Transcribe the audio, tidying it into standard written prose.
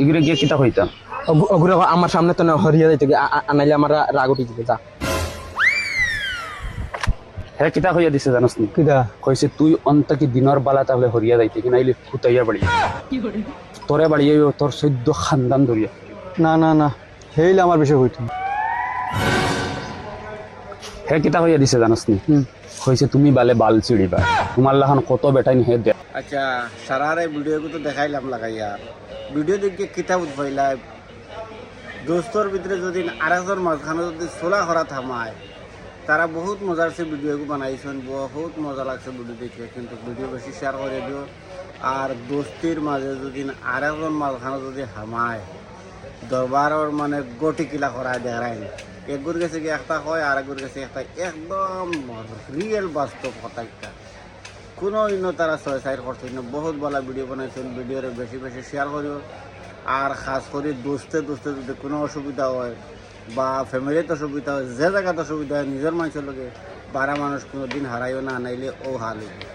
ইগুরে গিয়ে কিতা কইতাম? ওগুলো আমার সামনে তো না হরিয়া যাইতে আনাইলে আমার রাগ উঠি দিবে যা। হ্যাঁ কিতা কইয়া দিছে জানোস নি? কিটা? কইছে তুই অন্তকি দিনের বেলা তাহলে হরিয়া যাইতে কি নাইলে ফুটাইয়া বাড়ি তোরে বাড়িয়ে তোর 14 খানদান ধরিয়া। না না না, হেইলে আমার বিষয় হইতো। হ্যাঁ কিতা কইয়া দিছে জানোস নি? কইছে তুমি বালে বাল চিড়িবা, তোমার লাহান কত বেটাইন হে দে। আচ্ছা সারারে ভিডিওকে তো দেখাইলাম লাগাইয়া, ভিডিও দেখে কিতাব উঠবাইলা দোস্তর ভিতরে যদি আরেকজন মাঝখানে যদি চোলা করা থামায়, তারা বহুত মজার সে ভিডিও বানাইছেন, বহুত মজা লাগছে ভিডিও দেখে। কিন্তু ভিডিও বেশি শেয়ার করে দিও। আর দোস্তির মাঝে যদি আরেকজন মাঝখানে যদি হামায়, দরবারের মানে গটি কিলা করায় দেখায় না। একগুর গেছে কি একটা হয়, আর একগুর গেছে একটা, একদম রিয়েল বাস্তব কথা একটা। কোনো অন্য তারা ছয় সাইড করছেন না, বহুত বলা ভিডিও বানাইছেন। ভিডিওরে বেশি বেশি শেয়ার করিও। আর খাস করে দোস্তে দোস্তে যদি কোনো অসুবিধা হয় বা ফ্যামিলিতে অসুবিধা হয়, যে জায়গাতে অসুবিধা হয়, নিজের মানুষের লগে বারা মানুষ কোনো দিন হারাইও না, আনাইলে ও হাল হইবে।